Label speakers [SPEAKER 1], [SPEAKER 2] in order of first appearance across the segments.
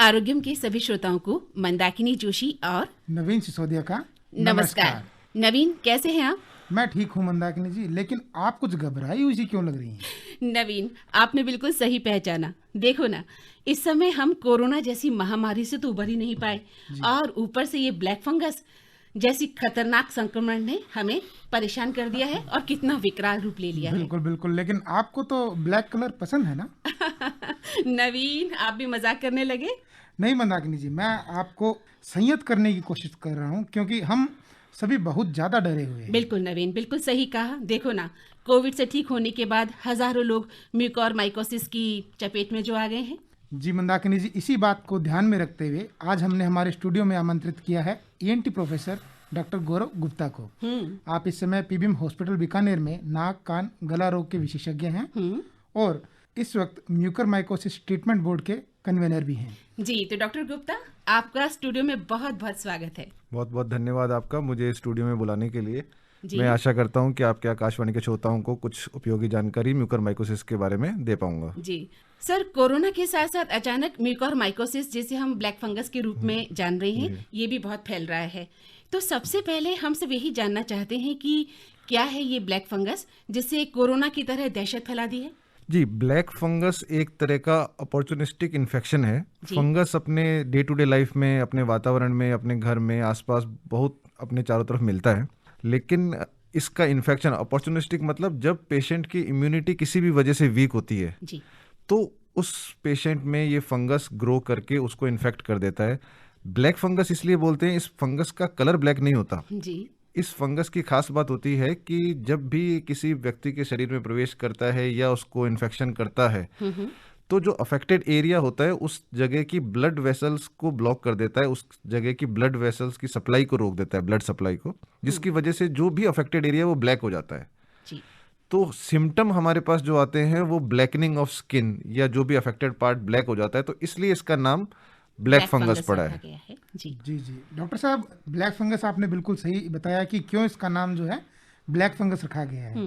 [SPEAKER 1] आरोग्यम के सभी श्रोताओं को मंदाकिनी जोशी और
[SPEAKER 2] नवीन सिसोदिया का
[SPEAKER 1] नमस्कार। नवीन, कैसे हैं आप?
[SPEAKER 2] मैं ठीक हूँ मंदाकिनी जी, लेकिन आप कुछ घबराई हुई सी क्यों लग रही हैं?
[SPEAKER 1] नवीन, आपने बिल्कुल सही पहचाना। देखो ना, इस समय हम कोरोना जैसी महामारी से तो उबर ही नहीं पाए और ऊपर से ये ब्लैक फंगस जैसी खतरनाक संक्रमण ने हमें परेशान कर दिया है और कितना विकराल रूप ले लिया
[SPEAKER 2] बिल्कुल बिल्कुल, लेकिन आपको तो ब्लैक कलर पसंद है ना?
[SPEAKER 1] है। नवीन, आप भी मजाक करने लगे?
[SPEAKER 2] नहीं मंदाकिनी जी, मैं आपको संयत करने की कोशिश कर रहा हूँ क्योंकि हम सभी बहुत ज्यादा डरे हुए हैं।
[SPEAKER 1] बिल्कुल नवीन, बिल्कुल सही कहा। देखो ना, कोविड से ठीक होने के बाद हजारों लोग म्यूकोरमाइकोसिस की चपेट में जो आ गए हैं।
[SPEAKER 2] जी मंदाकिनी जी, इसी बात को ध्यान में रखते हुए आज हमने हमारे स्टूडियो में आमंत्रित किया है ईएनटी प्रोफेसर डॉक्टर गौरव गुप्ता को। आप इस समय पीबीएम हॉस्पिटल बीकानेर में नाक कान गला रोग के विशेषज्ञ हैं और इस वक्त म्यूकोरमाइकोसिस ट्रीटमेंट बोर्ड के कन्वेनर भी हैं।
[SPEAKER 1] जी, तो डॉक्टर गुप्ता, आपका स्टूडियो में बहुत बहुत स्वागत है।
[SPEAKER 3] बहुत बहुत धन्यवाद आपका मुझे स्टूडियो में बुलाने के लिए।
[SPEAKER 1] जी।
[SPEAKER 3] मैं आशा करता हूं कि आपके आकाशवाणी के श्रोताओं को कुछ उपयोगी जानकारी म्यूकोरमाइकोसिस के बारे में दे पाऊंगा।
[SPEAKER 1] जी सर, कोरोना के साथ साथ अचानक म्यूकोरमाइकोसिस जिसे हम ब्लैक फंगस के रूप में जान रहे हैं, ये भी बहुत फैल रहा है। तो सबसे पहले हम सब यही जानना चाहते हैं कि क्या है ये ब्लैक फंगस जिससे कोरोना की तरह दहशत फैला दी है?
[SPEAKER 3] जी, ब्लैक फंगस एक तरह का अपॉर्चुनिस्टिक इन्फेक्शन है। फंगस अपने डे टू डे लाइफ में, अपने वातावरण में, अपने घर में आसपास बहुत अपने चारों तरफ मिलता है, लेकिन इसका इन्फेक्शन अपॉर्चुनिस्टिक मतलब जब पेशेंट की इम्यूनिटी किसी भी वजह से वीक होती है
[SPEAKER 1] जी।
[SPEAKER 3] तो उस पेशेंट में ये फंगस ग्रो करके उसको इन्फेक्ट कर देता है। ब्लैक फंगस इसलिए बोलते हैं, इस फंगस का कलर ब्लैक नहीं होता।
[SPEAKER 1] जी।
[SPEAKER 3] इस फंगस की खास बात होती है कि जब भी किसी व्यक्ति के शरीर में प्रवेश करता है या उसको इन्फेक्शन करता है तो जो अफेक्टेड एरिया होता है उस जगह की ब्लड वेसल्स को ब्लॉक कर देता है, उस जगह की ब्लड वेसल्स की सप्लाई को रोक देता है, ब्लड सप्लाई को, जिसकी वजह से जो भी अफेक्टेड एरिया वो ब्लैक हो जाता है।
[SPEAKER 1] जी।
[SPEAKER 3] तो सिम्टम हमारे पास जो आते हैं वो ब्लैकनिंग ऑफ स्किन या जो भी अफेक्टेड पार्ट ब्लैक हो जाता है, तो इसलिए इसका नाम ब्लैक फंगस पड़ा
[SPEAKER 1] रखा
[SPEAKER 3] है।
[SPEAKER 1] गया है। जी।
[SPEAKER 2] जी जी डॉक्टर साहब, ब्लैक फंगस आपने बिल्कुल सही बताया कि क्यों इसका नाम जो है ब्लैक फंगस रखा गया है।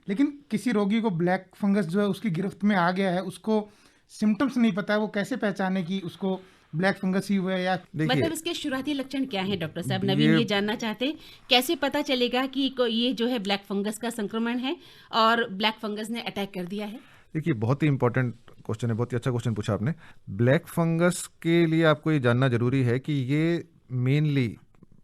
[SPEAKER 2] लेकिन किसी रोगी को ब्लैक फंगस जो है उसकी गिरफ्त में आ गया है, उसको सिम्टम्स नहीं पता है, वो कैसे पहचाने कि उसको ब्लैक फंगस ही हुआ है या
[SPEAKER 1] मतलब इसके शुरुआती लक्षण क्या है डॉक्टर साहब? नवीन ये जानना चाहते हैं, कैसे पता चलेगा कि ये जो है ब्लैक फंगस का संक्रमण है और ब्लैक फंगस ने अटैक कर दिया है?
[SPEAKER 3] देखिए, बहुत ही इंपॉर्टेंट क्वेश्चन है, बहुत ही अच्छा क्वेश्चन पूछा आपने। ब्लैक फंगस के लिए आपको ये जानना जरूरी है कि ये मेनली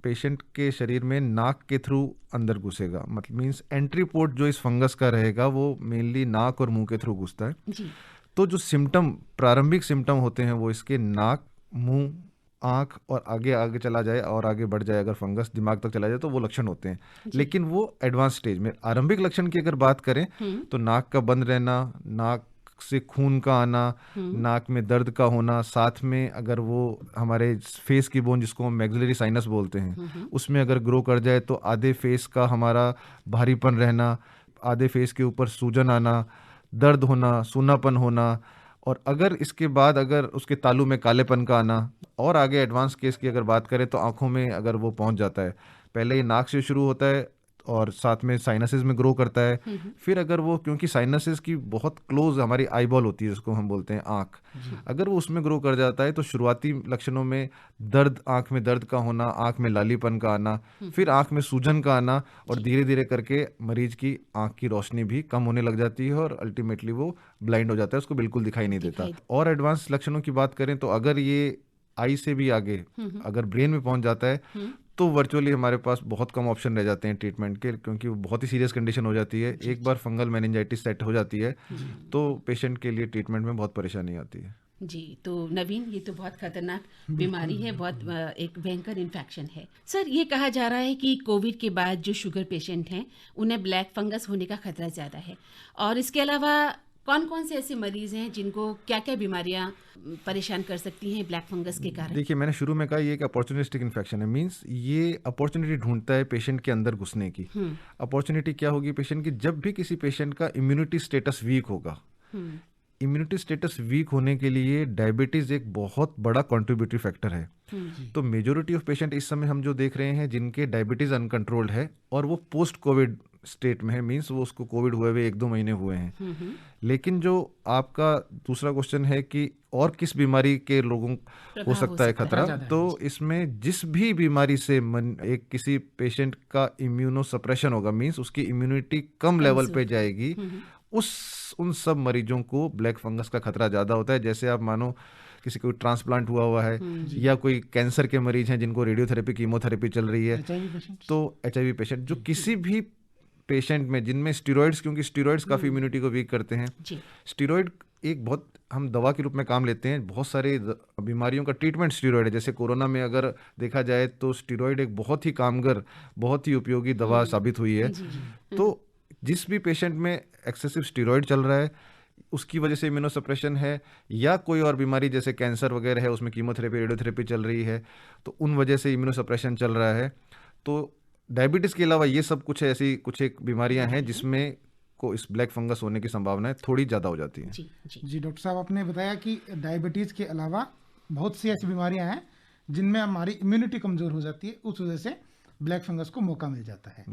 [SPEAKER 3] पेशेंट के शरीर में नाक के थ्रू अंदर घुसेगा, मतलब मींस एंट्री पोर्ट जो इस फंगस का रहेगा वो मेनली नाक और मुंह के थ्रू घुसता है।
[SPEAKER 1] जी।
[SPEAKER 3] तो जो सिम्टम, प्रारंभिक सिम्टम होते हैं वो इसके नाक, मुंह, आंख और आगे आगे चला जाए और आगे बढ़ जाए, अगर फंगस दिमाग तक चला जाए तो वो लक्षण होते हैं। लेकिन वो एडवांस स्टेज में, आरंभिक लक्षण की अगर बात करें तो नाक का बंद रहना, नाक से खून का आना, नाक में दर्द का होना, साथ में अगर वो हमारे फेस की बोन जिसको हम मैक्सिलरी साइनस बोलते हैं उसमें अगर ग्रो कर जाए तो आधे फेस का हमारा भारीपन रहना, आधे फेस के ऊपर सूजन आना, दर्द होना, सूनापन होना, और अगर इसके बाद अगर उसके तालू में कालेपन का आना, और आगे एडवांस केस की अगर बात करें तो आंखों में अगर वो पहुंच जाता है। पहले ये नाक से शुरू होता है और साथ में साइनसेस में ग्रो करता है। फिर अगर वो, क्योंकि साइनसेस की बहुत क्लोज हमारी आईबॉल होती है जिसको हम बोलते हैं आंख, अगर वो उसमें ग्रो कर जाता है तो शुरुआती लक्षणों में दर्द, आंख में दर्द का होना, आंख में लालीपन का आना, फिर आंख में सूजन का आना, और धीरे धीरे करके मरीज की आंख की रोशनी भी कम होने लग जाती है और अल्टीमेटली वो ब्लाइंड हो जाता है, उसको बिल्कुल दिखाई नहीं देता। और एडवांस लक्षणों की बात करें तो अगर ये आई से भी आगे अगर ब्रेन में पहुंच जाता है तो वर्चुअली हमारे पास बहुत कम ऑप्शन रह जाते हैं ट्रीटमेंट के, क्योंकि वो बहुत ही सीरियस कंडीशन हो जाती है। एक बार फंगल मेनिंजाइटिस सेट हो जाती है तो पेशेंट के लिए ट्रीटमेंट में बहुत परेशानी आती है।
[SPEAKER 1] जी, तो नवीन, ये तो बहुत खतरनाक बीमारी है, बहुत एक भयंकर इन्फेक्शन है। सर, ये कहा जा रहा है कि कोविड के बाद जो शुगर पेशेंट हैं उन्हें ब्लैक फंगस होने का खतरा ज़्यादा है, और इसके अलावा कौन कौन से ऐसे मरीज हैं जिनको क्या क्या बीमारियां परेशान कर सकती हैं ब्लैक फंगस के कारण?
[SPEAKER 3] देखिए, मैंने शुरू में कहा ये एक अपॉर्चुनिस्टिक इन्फेक्शन है, मींस ये अपॉर्चुनिटी ढूंढता है पेशेंट के अंदर घुसने की। अपॉर्चुनिटी क्या होगी पेशेंट की? जब भी किसी पेशेंट का इम्यूनिटी स्टेटस वीक होगा। इम्यूनिटी स्टेटस वीक होने के लिए डायबिटीज एक बहुत बड़ा कंट्रीब्यूटरी फैक्टर है। तो मेजोरिटी ऑफ पेशेंट इस समय हम जो देख रहे हैं जिनके डायबिटीज अनकंट्रोल्ड है और वो पोस्ट कोविड स्टेट में है, मीन्स वो उसको कोविड हुए हुए 1-2 महीने हुए हैं। लेकिन जो आपका दूसरा क्वेश्चन है कि और किस बीमारी के लोगों हो सकता है खतरा, तो इसमें जिस भी बीमारी से एक किसी पेशेंट का इम्यूनो सप्रेशन होगा, मीन्स उसकी इम्यूनिटी कम लेवल पे जाएगी, उन सब मरीजों को ब्लैक फंगस का खतरा ज़्यादा होता है। जैसे आप मानो किसी को ट्रांसप्लांट हुआ है या कोई कैंसर के मरीज हैं जिनको रेडियोथेरेपी कीमोथेरेपी चल रही है, तो HIV पेशेंट, जो किसी भी पेशेंट में जिनमें स्टेरॉइड्स, क्योंकि स्टेरॉइड्स काफ़ी इम्यूनिटी को वीक करते हैं। स्टेरॉइड एक बहुत हम दवा के रूप में काम लेते हैं, बहुत सारे बीमारियों का ट्रीटमेंट स्टेरॉइड है। जैसे कोरोना में अगर देखा जाए तो स्टेरॉइड एक बहुत ही कामगर, बहुत ही उपयोगी दवा साबित हुई है। तो जिस भी पेशेंट में एक्सेसिव स्टेरॉइड चल रहा है, उसकी वजह से इम्यूनोसप्रेशन है, या कोई और बीमारी जैसे कैंसर वगैरह है उसमें कीमोथेरेपी रेडियोथेरेपी चल रही है, तो उन वजह से इम्यूनोसप्रेशन चल रहा है। तो डायबिटीज़ के अलावा ये सब कुछ ऐसी कुछ एक बीमारियां हैं जिसमें को इस ब्लैक फंगस होने की संभावना थोड़ी ज़्यादा हो जाती है।
[SPEAKER 2] जी डॉक्टर साहब, आपने बताया कि डायबिटीज़ के अलावा बहुत सी ऐसी बीमारियां हैं जिनमें हमारी इम्यूनिटी कमज़ोर हो जाती है, उस वजह से ब्लैक फंगस को मौका मिल जाता है।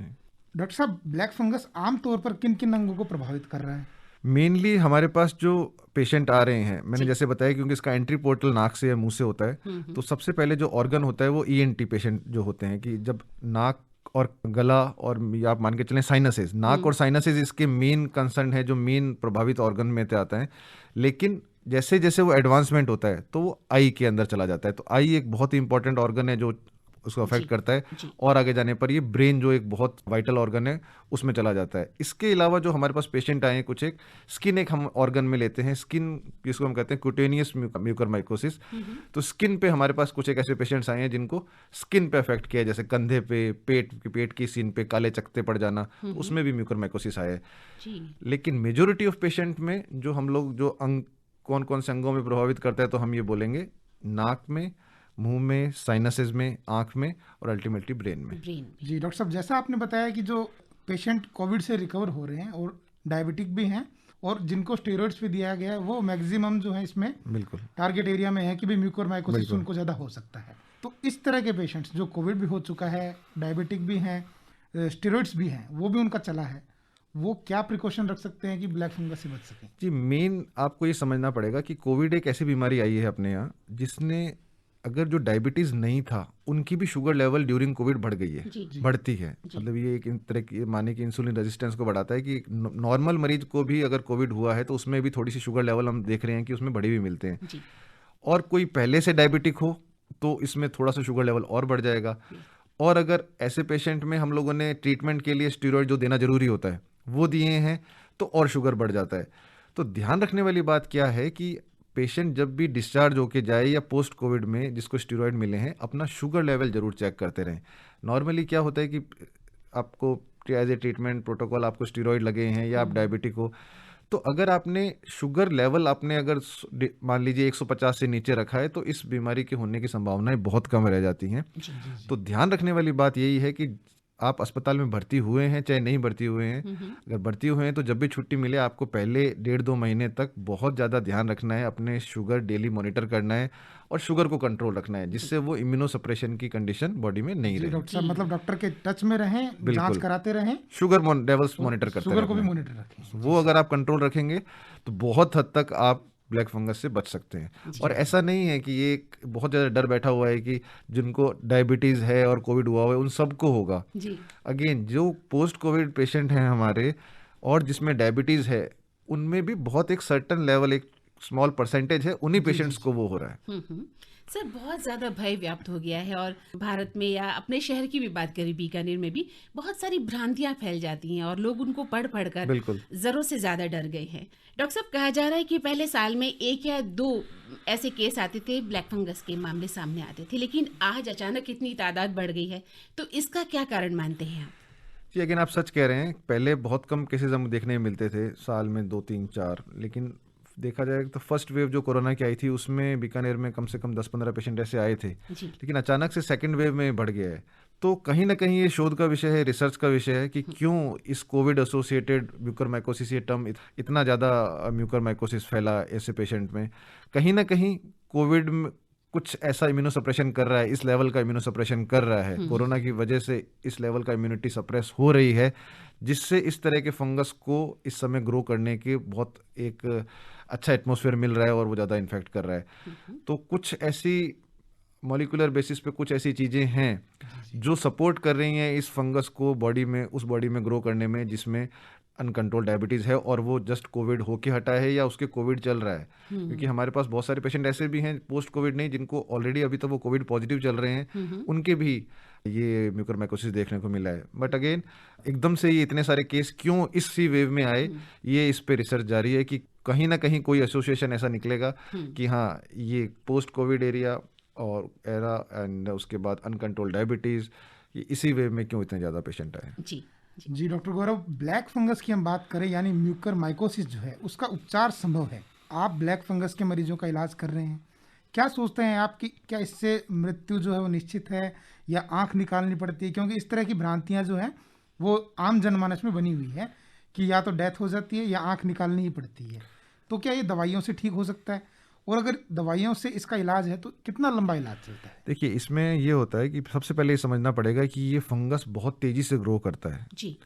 [SPEAKER 2] डॉक्टर साहब, ब्लैक फंगस आमतौर पर किन किन अंगों को प्रभावित कर रहा है?
[SPEAKER 3] मेनली हमारे पास जो पेशेंट आ रहे हैं, मैंने जैसे बताया, क्योंकि इसका एंट्री पोर्टल नाक से या मुंह से होता है, तो सबसे पहले जो ऑर्गन होता है वो ENT पेशेंट जो होते हैं, कि जब नाक और गला और आप मान के चलें साइनसेस, नाक और साइनसेस इसके मेन कंसर्न है, जो मेन प्रभावित ऑर्गन में से आता है। लेकिन जैसे जैसे वो एडवांसमेंट होता है तो वो आई के अंदर चला जाता है। तो आई एक बहुत ही इंपॉर्टेंट ऑर्गन है जो उसको अफेक्ट करता है, और आगे जाने पर ये ब्रेन जो एक बहुत वाइटल ऑर्गन है उसमें चला जाता है। इसके अलावा जो हमारे पास पेशेंट आए हैं, कुछ एक स्किन एक हम ऑर्गन में लेते हैं, स्किन जिसको हम कहते हैं क्यूटेनियस म्यूकरमाइकोसिस। तो स्किन पे हमारे पास कुछ एक ऐसे पेशेंट्स आए हैं जिनको स्किन पे अफेक्ट किया है, जैसे कंधे पे, पेट की सीन पे काले चकत्ते पड़ जाना, उसमें भी म्यूकरमाइकोसिस आया है। लेकिन मेजोरिटी ऑफ पेशेंट में जो हम लोग जो अंग कौन कौन से अंगों में प्रभावित करता है, तो हम ये बोलेंगे नाक में, मुंह में, साइनसेस में, आंख में और अल्टीमेटली ब्रेन में।
[SPEAKER 2] जी डॉक्टर साहब, जैसा आपने बताया कि जो पेशेंट कोविड से रिकवर हो रहे हैं और डायबिटिक भी हैं और जिनको स्टेरॉइड्स भी दिया गया है, वो मैक्सिमम जो है इसमें
[SPEAKER 3] बिल्कुल
[SPEAKER 2] टारगेट एरिया में है कि भी म्यूकोरमाइकोसिस उनको ज़्यादा हो सकता है। तो इस तरह के पेशेंट्स जो कोविड भी हो चुका है, डायबिटिक भी हैं, स्टेरॉइड्स भी हैं, वो भी उनका चला है, वो क्या प्रिकॉशन रख सकते हैं कि ब्लैक फंगस से बच सकें?
[SPEAKER 3] जी, मेन आपको ये समझना पड़ेगा कि कोविड एक ऐसी बीमारी आई है अपने यहाँ जिसने, अगर जो डायबिटीज नहीं था उनकी भी शुगर लेवल ड्यूरिंग कोविड बढ़ गई है, बढ़ती है। मतलब ये एक तरह की माने कि इंसुलिन रेजिस्टेंस को बढ़ाता है, कि नॉर्मल मरीज को भी अगर कोविड हुआ है तो उसमें भी थोड़ी सी शुगर लेवल हम देख रहे हैं कि उसमें बढ़े भी मिलते हैं। और कोई पहले से डायबिटिक हो तो इसमें थोड़ा सा शुगर लेवल और बढ़ जाएगा। और अगर ऐसे पेशेंट में हम लोगों ने ट्रीटमेंट के लिए स्टेरॉइड जो देना जरूरी होता है वो दिए हैं तो और शुगर बढ़ जाता है। तो ध्यान रखने वाली बात क्या है कि पेशेंट जब भी डिस्चार्ज होके जाए या पोस्ट कोविड में जिसको स्टेरॉइड मिले हैं, अपना शुगर लेवल जरूर चेक करते रहें। नॉर्मली क्या होता है कि आपको एज ए ट्रीटमेंट प्रोटोकॉल आपको स्टेरॉइड लगे हैं या आप डायबिटिक हो, तो अगर आपने शुगर लेवल आपने अगर मान लीजिए 150 से नीचे रखा है तो इस बीमारी के होने की संभावनाएं बहुत कम रह जाती हैं। तो ध्यान रखने वाली बात यही है कि आप अस्पताल में भर्ती हुए हैं चाहे नहीं भर्ती हुए हैं, अगर भर्ती हुए हैं तो जब भी छुट्टी मिले आपको पहले 1.5-2 महीने तक बहुत ज़्यादा ध्यान रखना है, अपने शुगर डेली मॉनिटर करना है और शुगर को कंट्रोल रखना है, जिससे वो इम्यूनोसप्रेशन की कंडीशन बॉडी में नहीं रहे।
[SPEAKER 2] डॉक्टर साहब, मतलब डॉक्टर के टच में रहें, जांच कराते रहें,
[SPEAKER 3] शुगर लेवल्स मॉनिटर करते रहें,
[SPEAKER 2] शुगर को भी मॉनिटर रखें।
[SPEAKER 3] वो अगर आप कंट्रोल रखेंगे तो बहुत हद तक आप ब्लैक फंगस से बच सकते हैं। और ऐसा नहीं है कि ये बहुत ज़्यादा डर बैठा हुआ है कि जिनको डायबिटीज़ है और कोविड हुआ हुआ है उन सबको होगा। अगेन जो पोस्ट कोविड पेशेंट हैं हमारे और जिसमें डायबिटीज़ है उनमें भी बहुत एक सर्टन लेवल, एक स्मॉल परसेंटेज है, उन्हीं पेशेंट्स को वो हो रहा है।
[SPEAKER 1] सर, बहुत ज़्यादा भय व्याप्त हो गया है और भारत में या अपने शहर की भी बात करें, बीकानेर में भी बहुत सारी भ्रांतियां फैल जाती हैं और लोग उनको पढ़ कर ज़रूरत से ज़्यादा डर गए हैं। डॉक्टर साहब, कहा जा रहा है कि पहले साल में 1 या 2 ऐसे केस आते थे, ब्लैक फंगस के मामले सामने आते थे, लेकिन आज अचानक इतनी तादाद बढ़ गई है, तो इसका क्या कारण मानते हैं आप?
[SPEAKER 3] जी, अगेन आप सच कह रहे हैं, पहले बहुत कम केसेस हम देखने में मिलते थे, साल में 2, 3, 4, लेकिन देखा जाए तो फर्स्ट वेव जो कोरोना की आई थी उसमें बीकानेर में कम से कम 10-15 पेशेंट ऐसे आए थे, लेकिन अचानक से सेकंड वेव में बढ़ गया है। तो कहीं ना कहीं ये शोध का विषय है, रिसर्च का विषय है कि क्यों इस कोविड एसोसिएटेड म्यूकरमाइकोसिस, ये टर्म इतना ज़्यादा म्यूकरमाइकोसिस फैला ऐसे पेशेंट में। कहीं ना कहीं कोविड कुछ ऐसा इम्यूनोसप्रेशन कर रहा है, इस लेवल का इम्यूनोसप्रेशन कर रहा है, कोरोना की वजह से इस लेवल का इम्यूनिटी सप्रेस हो रही है, जिससे इस तरह के फंगस को इस समय ग्रो करने के बहुत एक अच्छा एटमॉस्फेयर मिल रहा है और वो ज़्यादा इन्फेक्ट कर रहा है। तो कुछ ऐसी मॉलिक्यूलर बेसिस पे कुछ ऐसी चीज़ें हैं जो सपोर्ट कर रही हैं इस फंगस को उस बॉडी में ग्रो करने में, जिसमें अनकंट्रोल डायबिटीज़ है और वो जस्ट कोविड होके हटा है या उसके कोविड चल रहा है। क्योंकि हमारे पास बहुत सारे पेशेंट ऐसे भी हैं पोस्ट कोविड नहीं, जिनको ऑलरेडी अभी तक वो कोविड पॉजिटिव चल रहे हैं, उनके भी ये म्यूकरमाइकोसिस देखने को मिला है। बट अगेन एकदम से ये इतने सारे केस क्यों इसी वेव में आए, ये इस पे रिसर्च जारी है कि कहीं ना कहीं कोई एसोसिएशन ऐसा निकलेगा कि हाँ, ये पोस्ट कोविड एरिया और एरा एंड उसके बाद अनकंट्रोल डायबिटीज़, ये इसी वेव में क्यों इतने ज़्यादा पेशेंट आए।
[SPEAKER 2] जी डॉक्टर गौरव, ब्लैक फंगस की हम बात करें यानी म्यूकरमाइकोसिस जो है उसका उपचार संभव है। आप ब्लैक फंगस के मरीजों का इलाज कर रहे हैं, क्या सोचते हैं आप कि क्या इससे मृत्यु जो है वो निश्चित है या आंख निकालनी पड़ती है? क्योंकि इस तरह की भ्रांतियां जो हैं वो आम जनमानस में बनी हुई है कि या तो डेथ हो जाती है या आंख निकालनी ही पड़ती है। तो क्या ये दवाइयों से ठीक हो सकता है, और अगर दवाइयों से इसका इलाज है तो कितना लंबा इलाज चलता है?
[SPEAKER 3] देखिए, इसमें ये होता है कि सबसे पहले ये समझना पड़ेगा कि ये फंगस बहुत तेज़ी से ग्रो करता है
[SPEAKER 1] जी।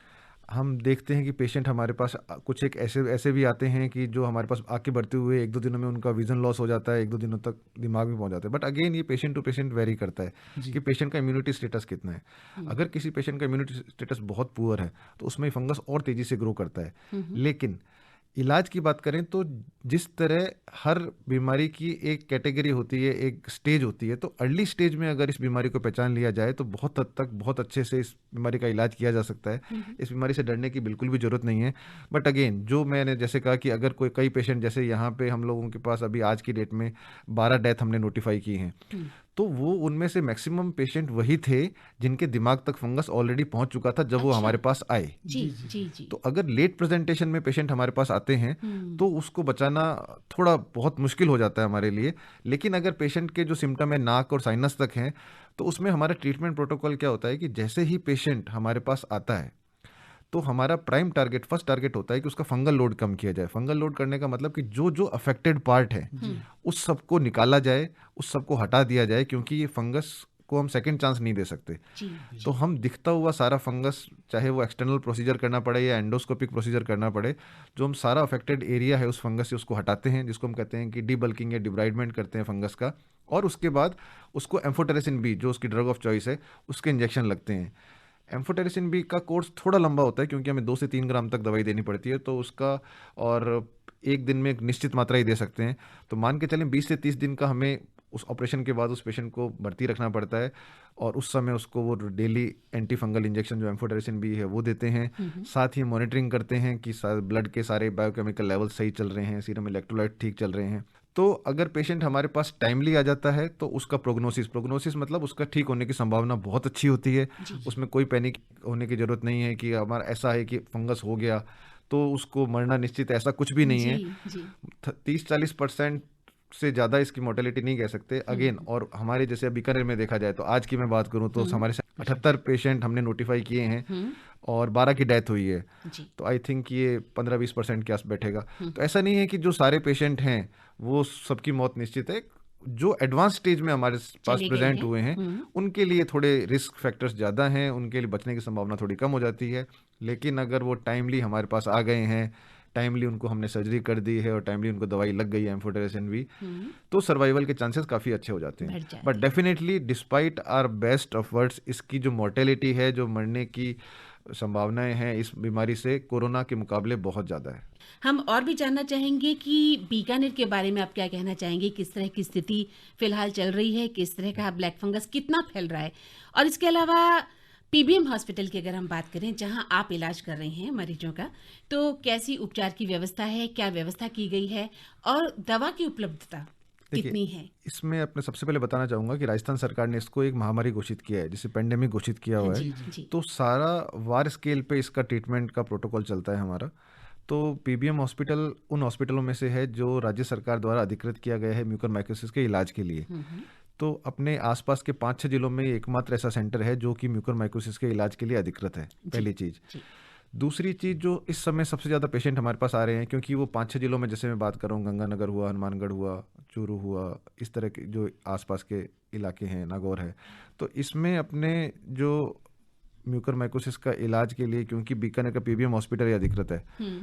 [SPEAKER 3] हम देखते हैं कि पेशेंट हमारे पास कुछ एक ऐसे भी आते हैं कि जो हमारे पास आके बढ़ते हुए 1-2 दिनों में उनका विजन लॉस हो जाता है, 1-2 दिनों तक दिमाग में पहुंच जाता है। बट अगेन ये पेशेंट टू पेशेंट वेरी करता है कि पेशेंट का इम्यूनिटी स्टेटस कितना है। अगर किसी पेशेंट का इम्यूनिटी स्टेटस बहुत पुअर है तो उसमें फंगस और तेज़ी से ग्रो करता है। लेकिन इलाज की बात करें तो जिस तरह हर बीमारी की एक कैटेगरी होती है, एक स्टेज होती है, तो अर्ली स्टेज में अगर इस बीमारी को पहचान लिया जाए तो बहुत हद तक बहुत अच्छे से इस बीमारी का इलाज किया जा सकता है। इस बीमारी से डरने की बिल्कुल भी जरूरत नहीं है। बट अगेन जो मैंने जैसे कहा कि अगर कई पेशेंट, जैसे यहाँ पे हम लोगों के पास अभी आज की डेट में 12 डेथ हमने नोटिफाई की हैं, तो वो उनमें से मैक्सिमम पेशेंट वही थे जिनके दिमाग तक फंगस ऑलरेडी पहुंच चुका था जब वो हमारे पास आए।
[SPEAKER 1] जी।
[SPEAKER 3] तो अगर लेट प्रेजेंटेशन में पेशेंट हमारे पास आते हैं तो उसको बचाना थोड़ा बहुत मुश्किल हो जाता है हमारे लिए। लेकिन अगर पेशेंट के जो सिम्टम है नाक और साइनस तक हैं, तो उसमें हमारा ट्रीटमेंट प्रोटोकॉल क्या होता है कि जैसे ही पेशेंट हमारे पास आता है तो हमारा फर्स्ट टारगेट होता है कि उसका फंगल लोड कम किया जाए। फंगल लोड करने का मतलब कि जो अफेक्टेड पार्ट है उस सबको निकाला जाए, उस सबको हटा दिया जाए, क्योंकि ये फंगस को हम सेकंड चांस नहीं दे सकते। तो हम दिखता हुआ सारा फंगस, चाहे वो एक्सटर्नल प्रोसीजर करना पड़े या एंडोस्कोपिक प्रोसीजर करना पड़े, जो हम सारा अफेक्टेड एरिया है उस फंगस से उसको हटाते हैं, जिसको हम कहते हैं कि डीबल्किंग या डिब्राइडमेंट करते हैं फंगस का। और उसके बाद उसको एम्फोटेरेसिन बी, जो उसकी ड्रग ऑफ चॉइस है, उसके इंजेक्शन लगते हैं। एम्फोटेरेसिन बी का कोर्स थोड़ा लंबा होता है क्योंकि हमें 2 से 3 ग्राम तक दवाई देनी पड़ती है, तो उसका और एक दिन में एक निश्चित मात्रा ही दे सकते हैं। तो मान के चलें 20 से 30 दिन का हमें उस ऑपरेशन के बाद उस पेशेंट को भर्ती रखना पड़ता है, और उस समय उसको वो डेली एंटी फंगल इंजेक्शन जो एम्फोटेरेसिन बी है वो देते हैं। साथ ही मॉनिटरिंग करते हैं कि ब्लड के सारे बायोकेमिकल लेवल सही चल रहे हैं, सीरम इलेक्ट्रोलाइट ठीक चल रहे हैं। तो अगर पेशेंट हमारे पास टाइमली आ जाता है तो उसका प्रोग्नोसिस मतलब उसका ठीक होने की संभावना बहुत अच्छी होती है। उसमें कोई पैनिक होने की जरूरत नहीं है कि हमारा ऐसा है कि फंगस हो गया तो उसको मरना निश्चित, ऐसा कुछ भी नहीं है। 30-40% से ज़्यादा इसकी मोर्टेलिटी नहीं कह सकते अगेन। और हमारे जैसे बीकानेर में देखा जाए तो आज की मैं बात करूं तो हमारे 78 पेशेंट हमने नोटिफाई किए हैं और 12 की डेथ हुई है। तो आई थिंक ये 15-20% के आस बैठेगा। तो ऐसा नहीं है कि जो सारे पेशेंट हैं वो सबकी मौत निश्चित है। जो एडवांस स्टेज में हमारे पास प्रेजेंट हुए हैं उनके लिए थोड़े रिस्क फैक्टर्स ज़्यादा हैं, उनके लिए बचने की संभावना थोड़ी कम हो जाती है। लेकिन अगर वो टाइमली हमारे पास आ गए हैं, टाइमली उनको हमने सर्जरी कर दी है और टाइमली उनको दवाई लग गई है एम्फोटेरेसिन भी, तो सर्वाइवल के चांसेस काफ़ी अच्छे हो जाते हैं। But definitely despite our best efforts, इसकी जो मोर्टेलिटी है, जो मरने की संभावनाएं हैं इस बीमारी से कोरोना के मुकाबले बहुत ज़्यादा है।
[SPEAKER 1] हम और भी जानना चाहेंगे कि बीकानेर के बारे में आप क्या कहना चाहेंगे, किस तरह की स्थिति फिलहाल चल रही है, किस तरह का ब्लैक फंगस कितना फैल रहा है, और इसके अलावा पीबीएम हॉस्पिटल की अगर हम बात करें जहां आप इलाज कर रहे हैं मरीजों का, तो कैसी उपचार की व्यवस्था है, क्या व्यवस्था की गई है और दवा की उपलब्धता कितनी है?
[SPEAKER 3] इसमें अपने सबसे पहले बताना चाहूँगा कि राजस्थान सरकार ने इसको एक महामारी घोषित किया है, जिसे पेंडेमिक घोषित किया हुआ है। तो सारा वार स्केल पे इसका ट्रीटमेंट का प्रोटोकॉल चलता है हमारा। तो पीबीएम हॉस्पिटल उन हॉस्पिटलों में से है जो राज्य सरकार द्वारा अधिकृत किया गया है म्यूकरमाइकोसिस के इलाज के लिए। तो अपने आसपास के 5-6 जिलों में एकमात्र ऐसा सेंटर है जो कि म्यूकरमाइकोसिस के इलाज के लिए अधिकृत है, पहली चीज़। दूसरी चीज़, जो इस समय सबसे ज़्यादा पेशेंट हमारे पास आ रहे हैं, क्योंकि वो 5-6 जिलों में, जैसे मैं बात कर रहा हूँ, गंगानगर हुआ, हनुमानगढ़ हुआ, चूरू हुआ, इस तरह के जो आसपास के इलाके हैं, नागौर है, तो इसमें अपने जो म्यूकरमाइकोसिस का इलाज के लिए, क्योंकि बीकानेर का पीबीएम हॉस्पिटल अधिकृत है,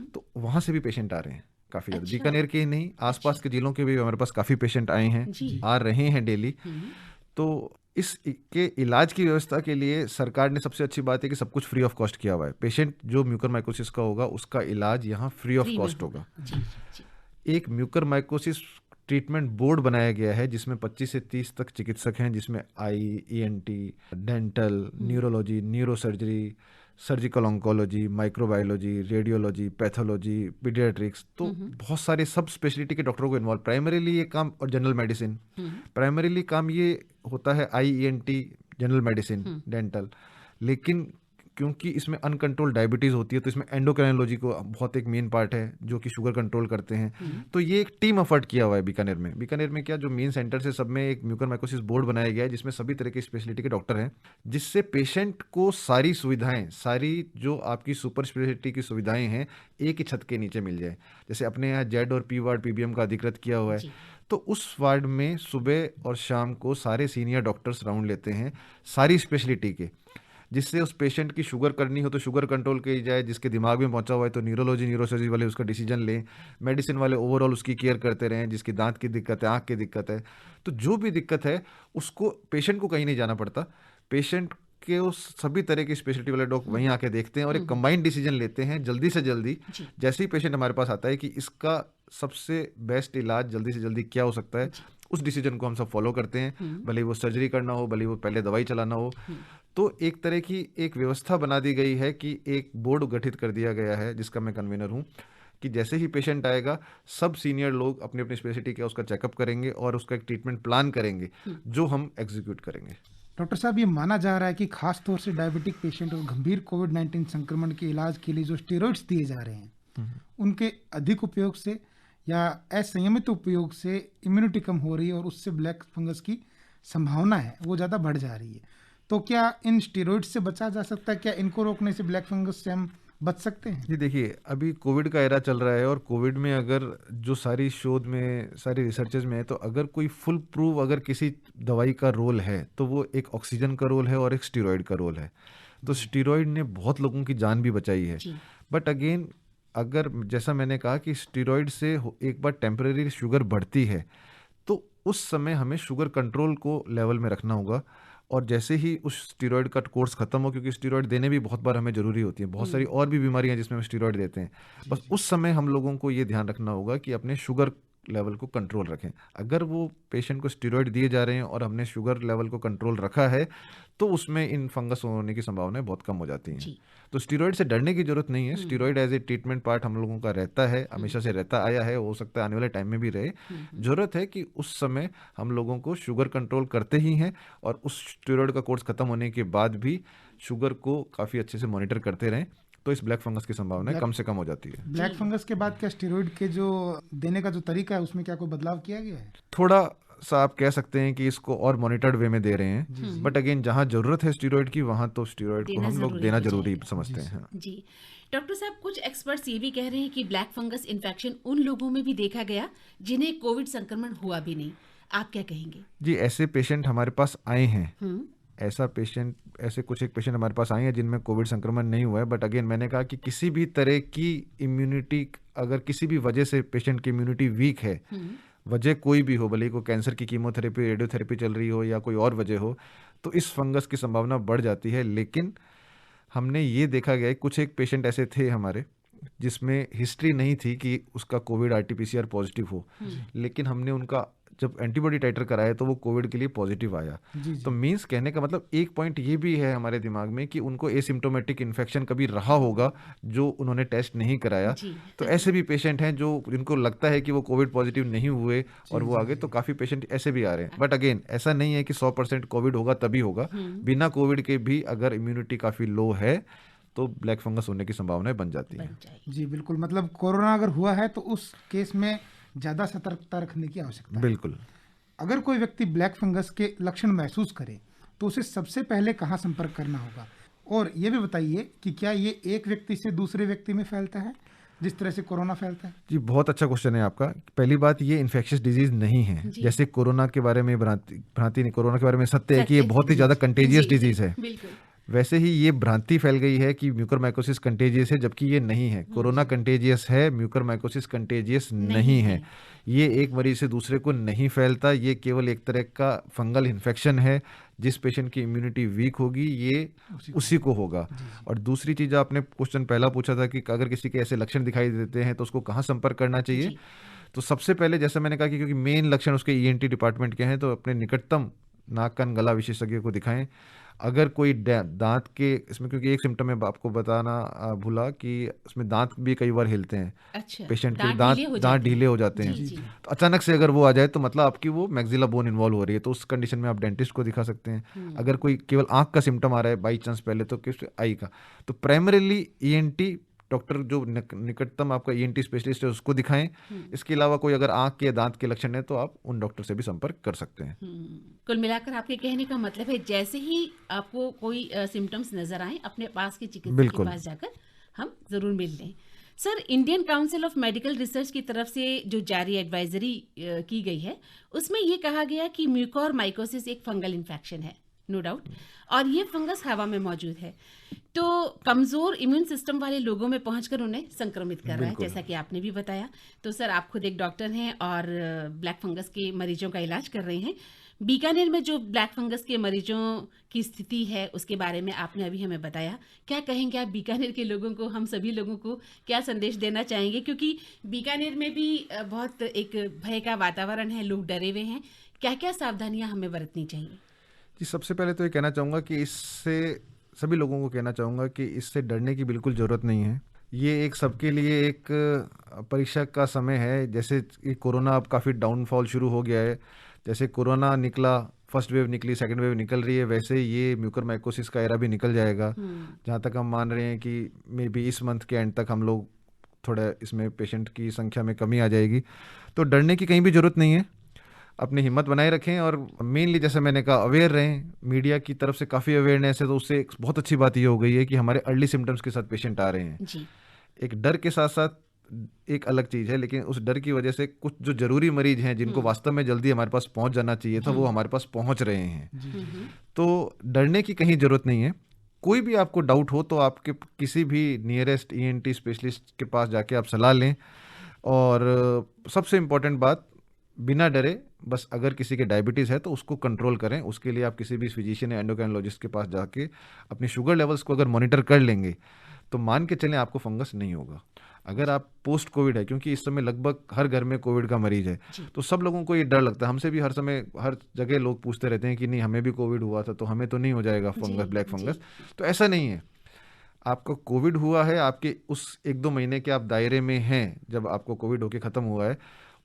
[SPEAKER 3] तो वहाँ से भी पेशेंट आ रहे हैं काफ़ी ज़्यादा।
[SPEAKER 1] अच्छा।
[SPEAKER 3] बीकानेर के ही नहीं, आसपास के जिलों के भी हमारे पास काफ़ी पेशेंट आए हैं,
[SPEAKER 1] जी।
[SPEAKER 3] आ रहे हैं डेली। तो इस के इलाज की व्यवस्था के लिए सरकार ने, सबसे अच्छी बात है कि सब कुछ फ्री ऑफ कॉस्ट किया हुआ है। पेशेंट जो म्यूकरमाइकोसिस का होगा उसका इलाज यहाँ फ्री ऑफ
[SPEAKER 1] फ्री में
[SPEAKER 3] कॉस्ट होगा।
[SPEAKER 1] जी जी।
[SPEAKER 3] एक म्यूकरमाइकोसिस ट्रीटमेंट बोर्ड बनाया गया है जिसमें 25 से 30 तक चिकित्सक हैं, जिसमें eye, ENT, dental, neurology, neurosurgery, surgical oncology, microbiology, radiology, pathology, paediatrics, तो बहुत सारे सब स्पेशलिटी के डॉक्टरों को इन्वॉल्व। प्राइमरीली ये काम, और जनरल मेडिसिन, प्राइमरीली काम ये होता है आई, ईएनटी, जनरल मेडिसिन, डेंटल। लेकिन क्योंकि इसमें अनकंट्रोल डायबिटीज़ होती है तो इसमें एंडोक्राइनोलॉजी को बहुत एक मेन पार्ट है जो कि शुगर कंट्रोल करते हैं। तो ये एक टीम एफर्ट किया हुआ है बीकानेर में। बीकानेर में क्या, जो मेन सेंटर से सब में एक म्यूकरमाइकोसिस बोर्ड बनाया गया है जिसमें सभी तरह की स्पेशलिटी के डॉक्टर हैं, जिससे पेशेंट को सारी सुविधाएं, सारी जो आपकी सुपर स्पेशलिटी की सुविधाएं हैं, एक ही छत के नीचे मिल जाए। जैसे अपने यहाँ जेड और पी वार्ड पीबीएम का अधिकृत किया हुआ है, तो उस वार्ड में सुबह और शाम को सारे सीनियर डॉक्टर्स राउंड लेते हैं सारी स्पेशलिटी के, जिससे उस पेशेंट की शुगर करनी हो तो शुगर कंट्रोल की जाए, जिसके दिमाग में पहुंचा हुआ है तो न्यूरोलॉजी, न्यूरोसर्जरी वाले उसका डिसीजन लें, मेडिसिन वाले ओवरऑल उसकी केयर करते रहें, जिसकी दांत की दिक्कत है, आँख की दिक्कत है, तो जो भी दिक्कत है उसको, पेशेंट को कहीं नहीं जाना पड़ता। पेशेंट के उस सभी तरह की स्पेशलिटी वाले डॉक्टर वहीं आके देखते हैं और एक कंबाइंड डिसीजन लेते हैं जल्दी से जल्दी। जैसे ही पेशेंट हमारे पास आता है कि इसका सबसे बेस्ट इलाज जल्दी से जल्दी क्या हो सकता है, उस डिसीजन को हम सब फॉलो करते हैं, भले वो सर्जरी करना हो, भले वो पहले दवाई चलाना हो। तो एक तरह की एक व्यवस्था बना दी गई है कि एक बोर्ड गठित कर दिया गया है जिसका मैं कन्वीनर हूँ, कि जैसे ही पेशेंट आएगा सब सीनियर लोग अपनी अपनी स्पेशलिटी का उसका चेकअप करेंगे और उसका एक ट्रीटमेंट प्लान करेंगे जो हम एग्जीक्यूट करेंगे।
[SPEAKER 2] डॉक्टर साहब, ये माना जा रहा है कि खास तौर से डायबिटिक पेशेंट और गंभीर कोविड-19 संक्रमण के इलाज के लिए जो स्टेरॉइड्स दिए जा रहे हैं, उनके अधिक उपयोग से या असंयमित उपयोग से इम्यूनिटी कम हो रही है और उससे ब्लैक फंगस की संभावना है वो ज़्यादा बढ़ जा रही है। तो क्या इन स्टेरॉइड्स से बचा जा सकता है? क्या इनको रोकने से ब्लैक फंगस से हम बच सकते हैं?
[SPEAKER 3] जी देखिए, अभी कोविड का एरा चल रहा है और कोविड में अगर जो सारी शोध में, सारी रिसर्चेज में है, तो अगर कोई फुल प्रूव अगर किसी दवाई का रोल है तो वो एक ऑक्सीजन का रोल है और एक स्टीरॉयड का रोल है। तो स्टीरॉयड ने बहुत लोगों की जान भी बचाई है। बट अगेन, अगर जैसा मैंने कहा कि स्टीरॉयड से एक बार टेम्परेरी शुगर बढ़ती है तो उस समय हमें शुगर कंट्रोल को लेवल में रखना होगा। और जैसे ही उस स्टीरॉयड का कोर्स खत्म हो, क्योंकि स्टीरॉयड देने भी बहुत बार हमें जरूरी होती है, बहुत सारी और भी बीमारियां जिसमें हम स्टीरॉयड देते हैं, बस उस समय हम लोगों को ये ध्यान रखना होगा कि अपने शुगर लेवल को कंट्रोल रखें। अगर वो पेशेंट को स्टीरॉयड दिए जा रहे हैं और हमने शुगर लेवल को कंट्रोल रखा है तो उसमें इन फंगस होने की संभावनाएं बहुत कम हो जाती हैं। तो स्टीरॉयड से डरने की जरूरत नहीं है। Steroid as a treatment part हम लोगों का रहता है, हमेशा से रहता आया है, हो सकता है आने वाले टाइम में भी रहे। जरूरत है कि उस समय हम लोगों को शुगर कंट्रोल करते ही हैं और उस स्टीरॉयड का कोर्स खत्म होने के बाद भी शुगर को काफ़ी अच्छे से मॉनिटर करते रहें, तो इस ब्लैक फंगस की संभावना कम से कम हो जाती है।
[SPEAKER 2] ब्लैक फंगस के बाद क्या स्टेरॉइड के जो देने का जो तरीका है उसमें क्या कोई बदलाव किया गया है?
[SPEAKER 3] थोड़ा सा आप कह सकते हैं कि इसको और मॉनिटर्ड वे में दे रहे हैं, बट अगेन जहां जरूरत है स्टीरॉयड की वहां तो स्टीरॉयड को हम लोग देना जरूरी समझते हैं।
[SPEAKER 1] जी डॉक्टर साहब, कुछ एक्सपर्ट्स ये भी कह रहे हैं कि ब्लैक फंगस इन्फेक्शन उन लोगों में भी देखा गया जिन्हें कोविड संक्रमण हुआ भी नहीं। आप क्या कहेंगे?
[SPEAKER 3] जी, ऐसे पेशेंट हमारे पास आए हैं। ऐसे कुछ एक पेशेंट हमारे पास आए हैं जिनमें कोविड संक्रमण नहीं हुआ है, बट अगेन मैंने कहा कि किसी भी तरह की इम्यूनिटी, अगर किसी भी वजह से पेशेंट की इम्यूनिटी वीक है, वजह कोई भी हो, भले को कैंसर की कीमोथेरेपी, रेडियोथेरेपी चल रही हो या कोई और वजह हो, तो इस फंगस की संभावना बढ़ जाती है। लेकिन हमने ये देखा गया है, कुछ एक पेशेंट ऐसे थे हमारे जिसमें हिस्ट्री नहीं थी कि उसका कोविड आरटीपीसीआर पॉजिटिव हो, लेकिन हमने उनका जब एंटीबॉडी टाइटर कराया तो वो कोविड के लिए पॉजिटिव आया। तो मींस कहने का मतलब एक पॉइंट ये भी है हमारे दिमाग में कि उनको एसिम्प्टोमेटिक इन्फेक्शन कभी रहा होगा जो उन्होंने टेस्ट नहीं कराया। तो ऐसे भी पेशेंट हैं जो जिनको लगता है कि वो कोविड पॉजिटिव नहीं हुए और वो आगे, तो काफ़ी पेशेंट ऐसे भी आ रहे हैं। बट अगेन ऐसा नहीं है कि 100% कोविड होगा तभी होगा, बिना कोविड के भी अगर इम्यूनिटी काफ़ी लो है तो ब्लैक फंगस होने की संभावनाएं बन जाती है।
[SPEAKER 2] जी बिल्कुल, मतलब कोरोना अगर हुआ है तो उस केस में ज़्यादा सतर्कता रखने की आवश्यकता है।
[SPEAKER 3] बिल्कुल।
[SPEAKER 2] अगर कोई व्यक्ति ब्लैक फंगस के लक्षण महसूस करे तो उसे सबसे पहले कहाँ संपर्क करना होगा? और ये भी बताइए कि क्या ये एक व्यक्ति से दूसरे व्यक्ति में फैलता है जिस तरह से कोरोना फैलता है?
[SPEAKER 3] जी, बहुत अच्छा क्वेश्चन है आपका। पहली बात, ये इन्फेक्शियस डिजीज नहीं है। जैसे कोरोना के बारे में भ्रांति नहीं, कोरोना के बारे में सत्य है कि ये बहुत ही ज़्यादा कंटेजियस डिजीज है। वैसे ही ये भ्रांति फैल गई है कि म्यूकरमाइकोसिस कंटेजियस है, जबकि ये नहीं है। कोरोना कंटेजियस है, म्यूकरमाइकोसिस कंटेजियस नहीं है। ये एक मरीज से दूसरे को नहीं फैलता, ये केवल एक तरह का फंगल इन्फेक्शन है। जिस पेशेंट की इम्यूनिटी वीक होगी ये उसी को होगा। और दूसरी चीज़, आपने क्वेश्चन पहला पूछा था कि अगर किसी के ऐसे लक्षण दिखाई देते हैं तो उसको कहाँ संपर्क करना चाहिए। तो सबसे पहले, जैसा मैंने कहा कि क्योंकि मेन लक्षण उसके ईएनटी डिपार्टमेंट के हैं, तो अपने निकटतम नाक कान गला विशेषज्ञ को दिखाएं। अगर कोई दांत के इसमें, क्योंकि एक सिम्टम में आपको बताना भूला कि उसमें दांत भी कई बार हिलते हैं।
[SPEAKER 1] अच्छा,
[SPEAKER 3] पेशेंट के दांत ढीले हो जाते हैं। तो अचानक से अगर वो आ जाए तो मतलब आपकी वो मैक्सिला बोन इन्वॉल्व हो रही है, तो उस कंडीशन में आप डेंटिस्ट को दिखा सकते हैं। अगर कोई केवल आंख का सिम्टम आ रहा है बाई चांस पहले, तो किस आई का, तो प्राइमरीली ईएनटी डॉक्टर जो निकटतम आपका ईएनटी स्पेशलिस्ट है उसको दिखाएं। इसके अलावा कोई अगर आंख के दांत के लक्षण है तो आप उन डॉक्टर से भी संपर्क कर सकते हैं।
[SPEAKER 1] कुल मिलाकर आपके कहने का मतलब है, जैसे ही आपको कोई सिम्टम्स नजर आए, अपने पास के चिकित्सक के पास जाकर हम जरूर मिल लें। Sir, Indian council of medical research की तरफ से जो जारी एडवाइजरी की गई है, उसमें ये कहा गया कि म्यूकोरमाइकोसिस एक फंगल इन्फेक्शन है, नो डाउट, और ये फंगस हवा में मौजूद है, तो कमजोर इम्यून सिस्टम वाले लोगों में पहुंचकर उन्हें संक्रमित कर रहा है, जैसा कि आपने भी बताया। तो सर, आप खुद एक डॉक्टर हैं और ब्लैक फंगस के मरीजों का इलाज कर रहे हैं। बीकानेर में जो ब्लैक फंगस के मरीजों की स्थिति है उसके बारे में आपने अभी हमें बताया। क्या कहेंगे आप बीकानेर के लोगों को, हम सभी लोगों को क्या संदेश देना चाहेंगे? क्योंकि बीकानेर में भी बहुत एक भय का वातावरण है, लोग डरे हुए हैं। क्या क्या सावधानियां हमें बरतनी चाहिए?
[SPEAKER 3] जी, सबसे पहले तो ये कहना चाहूँगा कि इससे सभी लोगों को कहना चाहूँगा कि इससे डरने की बिल्कुल ज़रूरत नहीं है। ये एक सबके लिए एक परीक्षा का समय है। जैसे कि कोरोना अब काफ़ी डाउनफॉल शुरू हो गया है, जैसे कोरोना निकला, फर्स्ट वेव निकली, सेकंड वेव निकल रही है, वैसे ये म्यूकरमाइकोसिस का एरा भी निकल जाएगा। जहाँ तक हम मान रहे हैं कि मे बी इस मंथ के एंड तक हम लोग थोड़ा इसमें पेशेंट की संख्या में कमी आ जाएगी। तो डरने की कहीं भी ज़रूरत नहीं है, अपनी हिम्मत बनाए रखें और मेनली जैसे मैंने कहा अवेयर रहें। मीडिया की तरफ से काफ़ी अवेयरनेस है, तो उससे एक बहुत अच्छी बात ये हो गई है कि हमारे अर्ली सिम्टम्स के साथ पेशेंट आ रहे हैं जी। एक डर के साथ साथ एक अलग चीज़ है, लेकिन उस डर की वजह से कुछ जो जरूरी मरीज हैं जिनको वास्तव में जल्दी हमारे पास पहुंच जाना चाहिए था, वो हमारे पास पहुंच रहे हैं। तो डरने की कहीं ज़रूरत नहीं है। कोई भी आपको डाउट हो तो आपके किसी भी नियरेस्ट ईएनटी स्पेशलिस्ट के पास जाके आप सलाह लें। और सबसे इम्पोर्टेंट बात, बिना डरे, बस अगर किसी के डायबिटीज़ है तो उसको कंट्रोल करें। उसके लिए आप किसी भी फिजिशियन या एंडोक्राइनोलॉजिस्ट के पास जाके अपनी शुगर लेवल्स को अगर मॉनिटर कर लेंगे तो मान के चलें आपको फंगस नहीं होगा। अगर आप पोस्ट कोविड है, क्योंकि इस समय लगभग हर घर में कोविड का मरीज है, तो सब लोगों को ये डर लगता है। हमसे भी हर समय हर जगह लोग पूछते रहते हैं कि नहीं हमें भी कोविड हुआ था तो हमें तो नहीं हो जाएगा फंगस, ब्लैक फंगस। तो ऐसा नहीं है। आपको कोविड हुआ है, आपके उस 1-2 महीने के आप दायरे में हैं जब आपको कोविड होके ख़त्म हुआ है,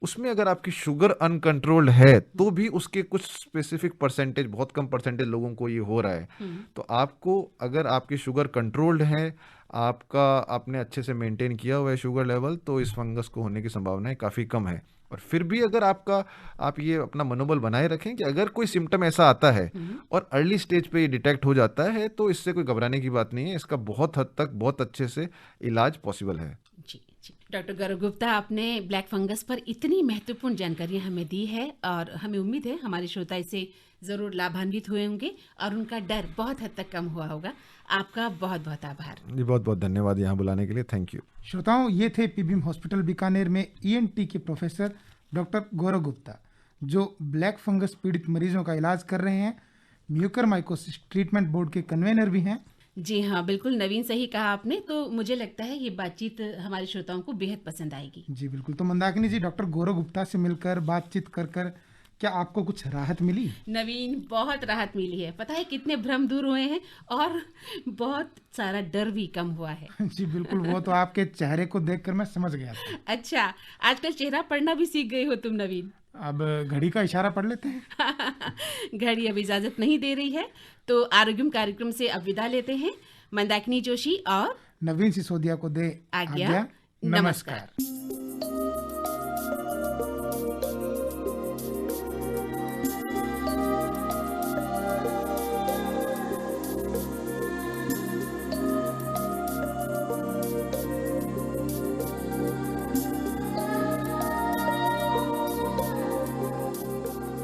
[SPEAKER 3] उसमें अगर आपकी शुगर अनकंट्रोल्ड है तो भी उसके कुछ स्पेसिफिक परसेंटेज, बहुत कम परसेंटेज लोगों को ये हो रहा है। तो आपको, अगर आपकी शुगर कंट्रोल्ड है, आपने अच्छे से मेंटेन किया हुआ है शुगर लेवल, तो इस फंगस को होने की संभावनाएं काफ़ी कम है। और फिर भी अगर आप ये अपना मनोबल बनाए रखें कि अगर कोई सिम्टम ऐसा आता है और अर्ली स्टेज पे ये डिटेक्ट हो जाता है तो इससे कोई घबराने की बात नहीं है। इसका बहुत हद तक बहुत अच्छे से इलाज पॉसिबल है।
[SPEAKER 1] जी जी, डॉक्टर गौरव गुप्ता, आपने ब्लैक फंगस पर इतनी महत्वपूर्ण जानकारियां हमें दी है और हमें उम्मीद है हमारे श्रोता इससे ज़रूर लाभान्वित हुए होंगे और उनका डर बहुत हद तक कम हुआ होगा। आपका बहुत बहुत आभार
[SPEAKER 3] जी, बहुत बहुत धन्यवाद यहाँ बुलाने के लिए, थैंक यू।
[SPEAKER 2] श्रोताओं, ये थे पीबीएम हॉस्पिटल बीकानेर में ईएनटी के प्रोफेसर डॉक्टर गौरव गुप्ता, जो ब्लैक फंगस पीड़ित मरीजों का इलाज कर रहे हैं। म्यूकरमाइकोसिस ट्रीटमेंट बोर्ड के कन्वेनर भी हैं।
[SPEAKER 1] जी हाँ, बिल्कुल नवीन, सही कहा आपने। तो मुझे लगता है ये बातचीत हमारे श्रोताओं को बेहद पसंद आएगी।
[SPEAKER 2] जी बिल्कुल। तो मंदाकिनी जी, डॉक्टर गौरव गुप्ता से मिलकर बातचीत कर क्या आपको कुछ राहत मिली?
[SPEAKER 1] नवीन, बहुत राहत मिली है। पता है कितने भ्रम दूर हुए हैं और बहुत सारा डर भी कम हुआ है।
[SPEAKER 2] जी बिल्कुल, वो तो आपके चेहरे को देखकर मैं समझ गया था।
[SPEAKER 1] अच्छा, आजकल चेहरा पढ़ना भी सीख गए हो तुम नवीन।
[SPEAKER 2] अब घड़ी का इशारा पढ़ लेते हैं।
[SPEAKER 1] घड़ी अब इजाजत नहीं दे रही है, तो आरोग्यम कार्यक्रम से अब विदा लेते हैं। मंदाकिनी जोशी और
[SPEAKER 2] नवीन सिसोदिया को दे
[SPEAKER 1] आज्ञा। नमस्कार।